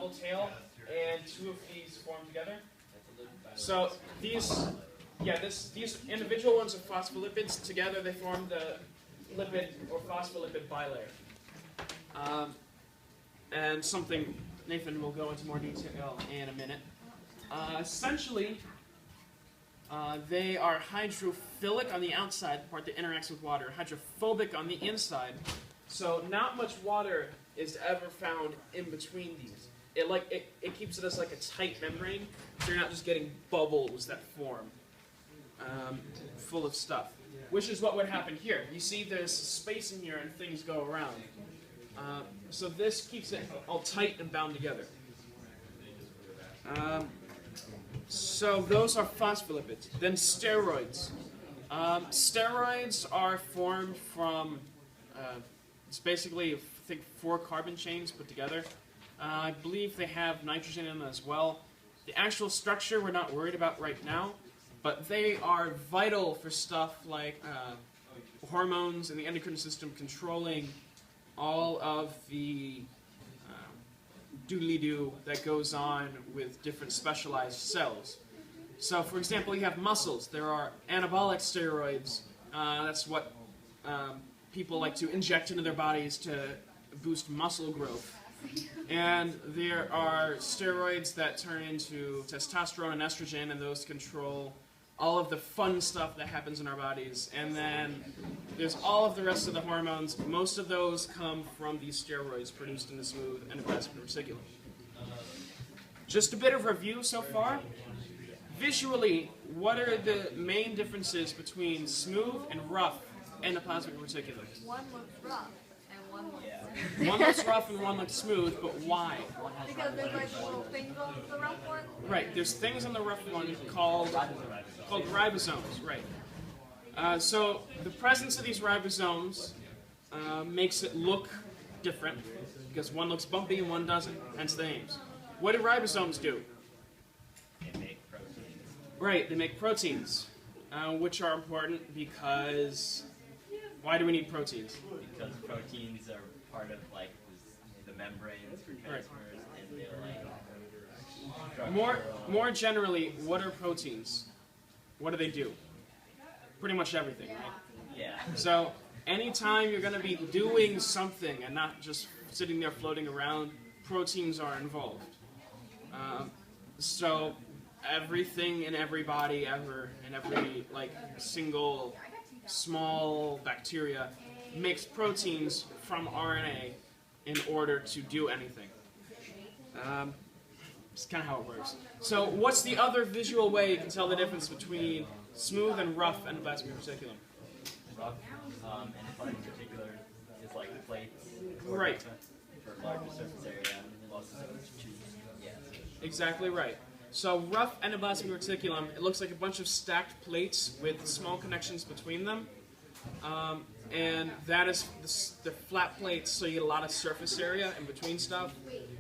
little tail, and two of these form together. So these individual ones are phospholipids. Together they form the lipid or phospholipid bilayer. And something Nathan will go into more detail in a minute. Essentially, they are hydrophilic on the outside, the part that interacts with water, hydrophobic on the inside. So not much water is ever found in between these. It keeps it as like a tight membrane, so you're not just getting bubbles that form full of stuff, which is what would happen here. You see there's space in here and things go around. So this keeps it all tight and bound together. So those are phospholipids. Then steroids. Steroids are formed from, it's basically, I think, 4 carbon chains put together. I believe they have nitrogen in them as well. The actual structure we're not worried about right now, but they are vital for stuff like hormones in the endocrine system controlling all of the doodly-doo that goes on with different specialized cells. So, for example, you have muscles. There are anabolic steroids. That's what people like to inject into their bodies to boost muscle growth. And there are steroids that turn into testosterone and estrogen, and those control all of the fun stuff that happens in our bodies. And then there's all of the rest of the hormones. Most of those come from these steroids produced in the smooth endoplasmic reticulum. Just a bit of review so far. Visually, what are the main differences between smooth and rough endoplasmic reticulum? One looks rough and one looks smooth. One looks rough and one looks smooth, but why? Because there's like little things on the rough one. Right, there's things on the rough one called ribosomes, right. So the presence of these ribosomes makes it look different, because one looks bumpy and one doesn't, hence the names. What do ribosomes do? They make proteins. Right, they make proteins, which are important because, why do we need proteins? Because proteins are part of like the membranes for transfers, and they're like More generally, what are proteins? What do they do? Pretty much everything, right? Yeah. So anytime you're going to be doing something and not just sitting there floating around, proteins are involved. So everything in every body ever, in every like single small bacteria, makes proteins from RNA in order to do anything. It's kind of how it works. So what's the other visual way you can tell the difference between smooth and rough endoplasmic reticulum? Rough, and in particular, is like plates. Right. For larger surface area, lots of tubes. Yeah. Exactly right. So rough endoplasmic reticulum, it looks like a bunch of stacked plates with small connections between them. And that is the flat plates, so you get a lot of surface area in between stuff.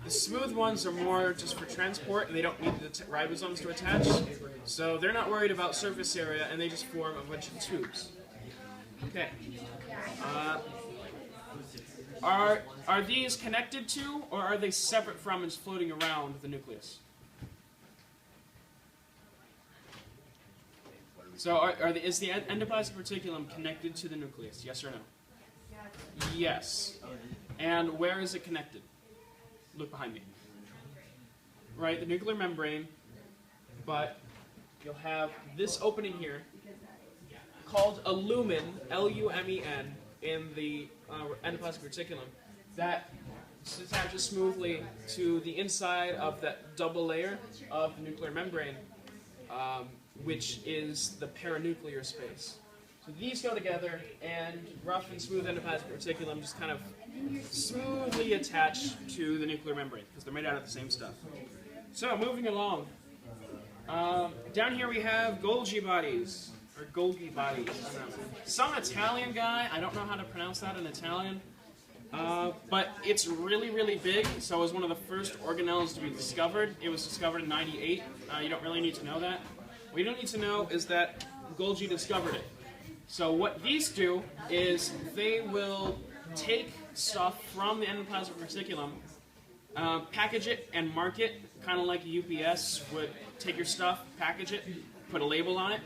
The smooth ones are more just for transport, and they don't need the ribosomes to attach. So they're not worried about surface area, and they just form a bunch of tubes. Okay. Are these connected to, or are they separate from and floating around the nucleus? So is the endoplasmic reticulum connected to the nucleus, yes or no? Yes. And where is it connected? Look behind me. Right, the nuclear membrane, but you'll have this opening here called a lumen, L-U-M-E-N, in the endoplasmic reticulum that attaches smoothly to the inside of that double layer of the nuclear membrane, which is the paranuclear space. So these go together, and rough and smooth endoplasmic reticulum just kind of smoothly attach to the nuclear membrane, because they're made out of the same stuff. So, moving along. Down here we have Golgi bodies, or Golgi bodies. Some Italian guy, I don't know how to pronounce that in Italian, but it's really, really big, so it was one of the first organelles to be discovered. It was discovered in '98. You don't really need to know that. What you don't need to know is that Golgi discovered it. So what these do is they will take stuff from the endoplasmic reticulum, package it and mark it, kind of like a UPS would take your stuff, package it, put a label on it,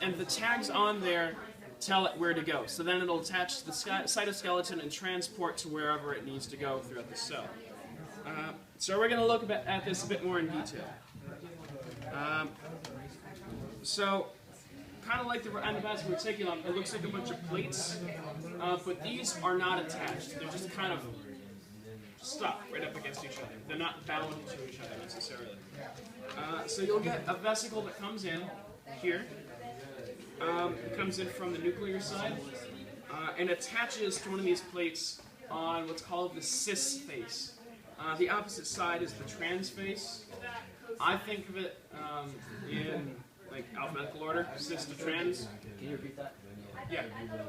and the tags on there tell it where to go. So then it'll attach to the cytoskeleton and transport to wherever it needs to go throughout the cell. So we're going to look at this a bit more in detail. So, kind of like the endovascular reticulum, it looks like a bunch of plates, but these are not attached. They're just kind of stuck right up against each other. They're not bound to each other necessarily. So you'll get a vesicle that comes in here. It comes in from the nuclear side and attaches to one of these plates on what's called the cis face. The opposite side is the trans face. I think of it in like alphabetical order, cis to trans. Can you repeat that? Yeah.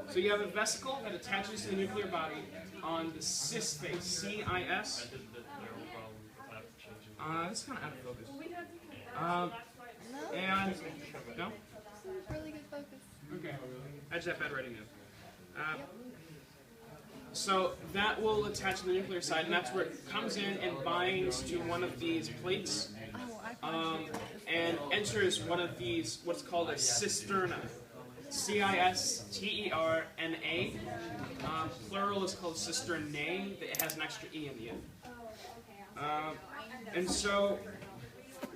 So you have a vesicle that attaches to the nuclear body on the cis face, C-I-S. It's kind of out of focus. And, no? Really good focus. Okay. I just have bad writing now. So that will attach to the nuclear side, and that's where it comes in and binds to one of these plates, and enters one of these, what's called a cisterna. C-I-S-T-E-R-N-A. Plural is called cisternae. It has an extra E in the end. And so,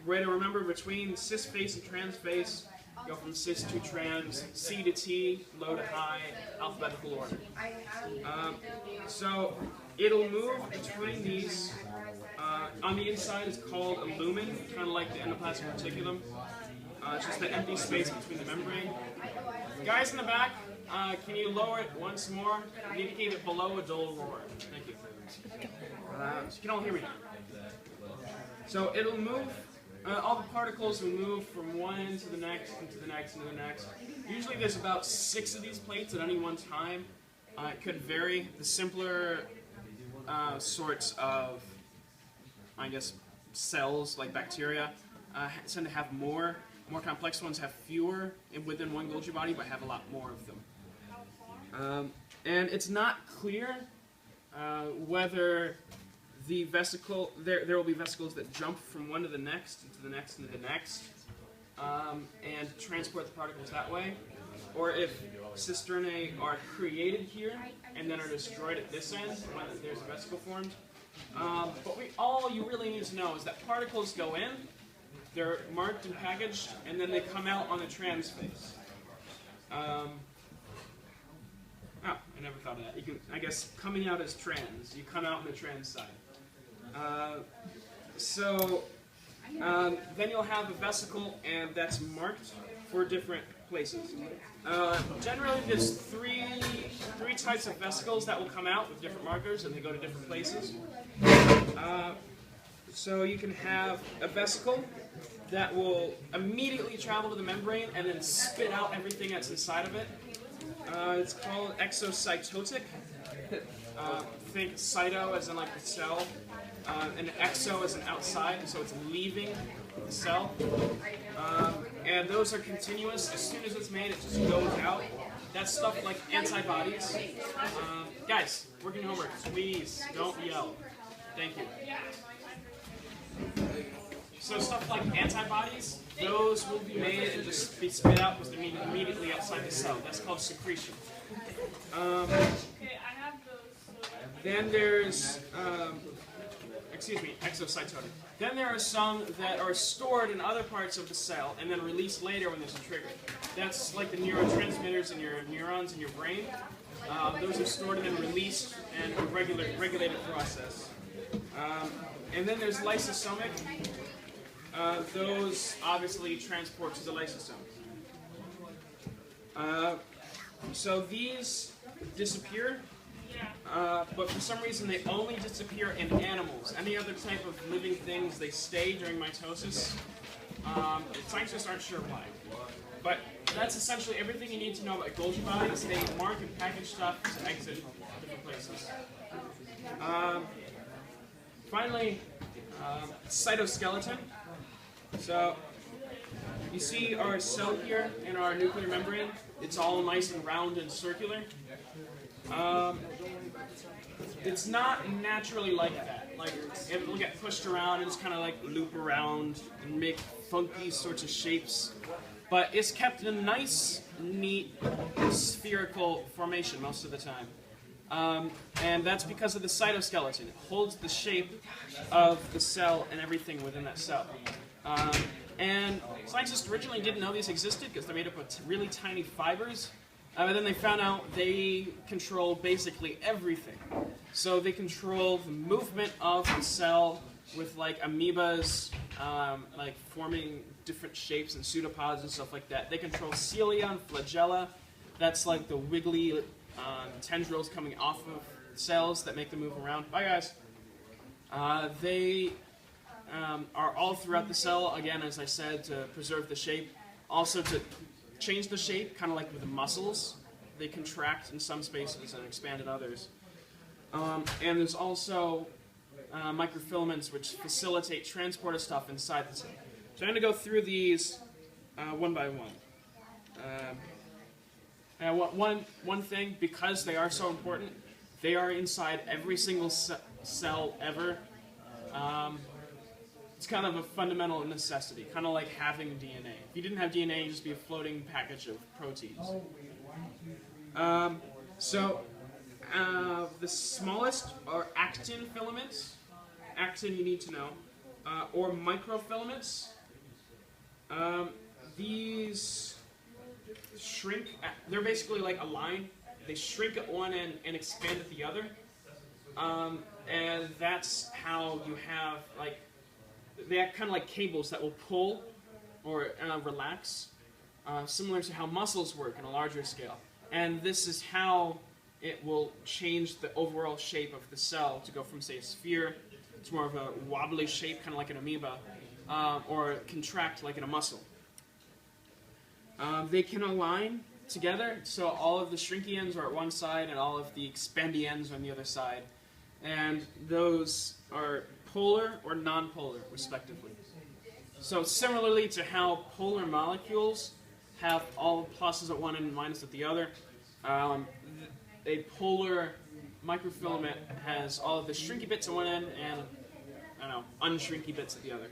way to remember between cis face and trans face, go from cis to trans, C to T, low to high, alphabetical order. So it'll move between these. On the inside is called a lumen, kind of like the endoplasmic reticulum. It's just the empty space between the membrane. Guys in the back, can you lower it once more? You need to keep it below a dull roar. Thank you. So you can all hear me now. So it'll move. All the particles will move from one end to the next, and to the next, and to the next. Usually there's about 6 of these plates at any one time. It could vary. The simpler sorts of, I guess, cells, like bacteria, tend to have more. More complex ones have fewer within one Golgi body, but have a lot more of them. And it's not clear whether the vesicle, there will be vesicles that jump from one to the next, and to the next, and to the next, and transport the particles that way, or if cisternae are created here and then are destroyed at this end when there's a vesicle formed. But all you really need to know is that particles go in, they're marked and packaged, and then they come out on the trans face. Oh, I never thought of that. You can, I guess, coming out as trans, you come out on the trans side. Then you'll have a vesicle, and that's marked for different places. Generally, there's three types of vesicles that will come out with different markers, and they go to different places. So you can have a vesicle that will immediately travel to the membrane and then spit out everything that's inside of it. It's called exocytotic. Think cyto as in like the cell, and exo as in outside, so it's leaving the cell. And those are continuous. As soon as it's made, it just goes out. That's stuff like antibodies. Guys, working homework, please don't yell. Thank you. So stuff like antibodies, those will be made and just be spit out because they're immediately outside the cell. That's called secretion. Then there's, exocytotic. Then there are some that are stored in other parts of the cell and then released later when there's a trigger. That's like the neurotransmitters in your neurons in your brain. Those are stored and then released and a regulated process. And then there's lysosomic. Those obviously transport to the lysosome. So these disappear, but for some reason they only disappear in animals. Any other type of living things, they stay during mitosis. Scientists aren't sure why. But that's essentially everything you need to know about Golgi bodies. They mark and package stuff to exit different places. Finally, cytoskeleton. So you see our cell here in our nuclear membrane. It's all nice and round and circular. It's not naturally like that. like it will get pushed around and just kind of like loop around and make funky sorts of shapes. But it's kept in a nice, neat, spherical formation most of the time. And that's because of the cytoskeleton. It holds the shape of the cell and everything within that cell. And scientists originally didn't know these existed because they're made up of really tiny fibers. But then they found out they control basically everything. So they control the movement of the cell with like amoebas, like forming different shapes and pseudopods and stuff like that. They control cilia and flagella. That's like the wiggly tendrils coming off of cells that make them move around. Bye, guys. They are all throughout the cell, again, as I said, to preserve the shape. Also to change the shape, kind of like with the muscles. They contract in some spaces and expand in others. And there's also microfilaments which facilitate transport of stuff inside the cell. So I'm going to go through these one by one. One thing, because they are so important, they are inside every single cell ever. It's kind of a fundamental necessity, kind of like having DNA. If you didn't have DNA, you'd just be a floating package of proteins. The smallest are actin filaments. Actin you need to know. Or microfilaments. These shrink, they're basically like a line. They shrink at one end and expand at the other. And that's how you have, like, they act kind of like cables that will pull or relax, similar to how muscles work on a larger scale. And this is how it will change the overall shape of the cell to go from, say, a sphere to more of a wobbly shape, kind of like an amoeba, or contract like in a muscle. They can align together, so all of the shrinky ends are at one side and all of the expandy ends are on the other side. And those are polar or non-polar, respectively. So similarly to how polar molecules have all pluses at one end and minuses at the other, a polar microfilament has all of the shrinky bits at one end and, I don't know, unshrinky bits at the other.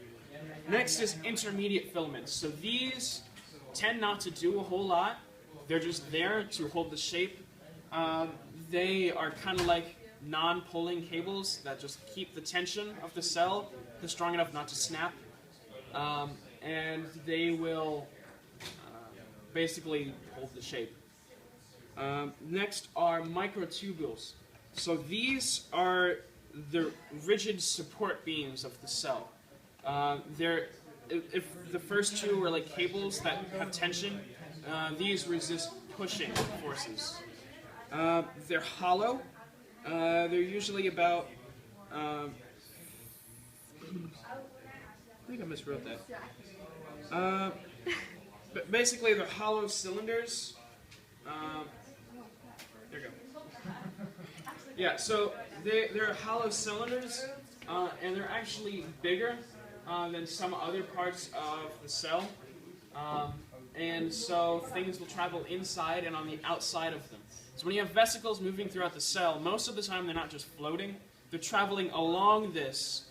Next is intermediate filaments. So these tend not to do a whole lot. They're just there to hold the shape. They are kind of like non-pulling cables that just keep the tension of the cell strong enough not to snap. And they will basically hold the shape. Next are microtubules. So these are the rigid support beams of the cell. If the first two are like cables that have tension, these resist pushing forces. They're hollow. They're usually about, I think I miswrote that. But basically they're hollow cylinders. There you go. Yeah, so they're hollow cylinders, and they're actually bigger than some other parts of the cell. And so things will travel inside and on the outside of them. So when you have vesicles moving throughout the cell, most of the time they're not just floating, they're traveling along this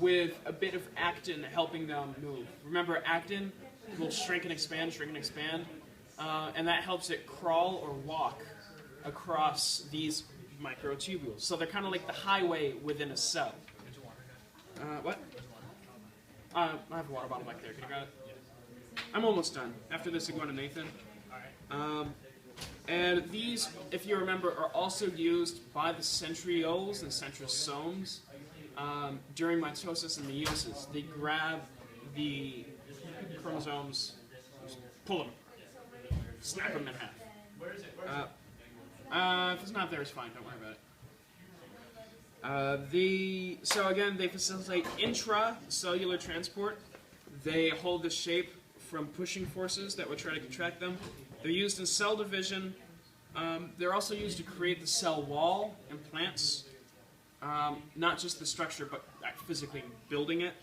with a bit of actin helping them move. Remember, actin will shrink and expand, and that helps it crawl or walk across these microtubules. So they're kind of like the highway within a cell. What? I have a water bottle back there. Can you grab it? I'm almost done. After this, I go on to Nathan. And these, if you remember, are also used by the centrioles and centrosomes during mitosis and meiosis. They grab the chromosomes, pull them, snap them in half. If it's not there, it's fine. Don't worry about it. So again, they facilitate intracellular transport. They hold the shape from pushing forces that would try to contract them. They're used in cell division. They're also used to create the cell wall in plants. Not just the structure, but physically building it.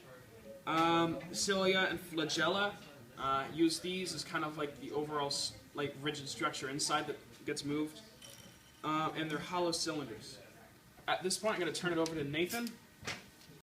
Cilia and flagella use these as kind of like the overall like rigid structure inside that gets moved. And they're hollow cylinders. At this point, I'm going to turn it over to Nathan.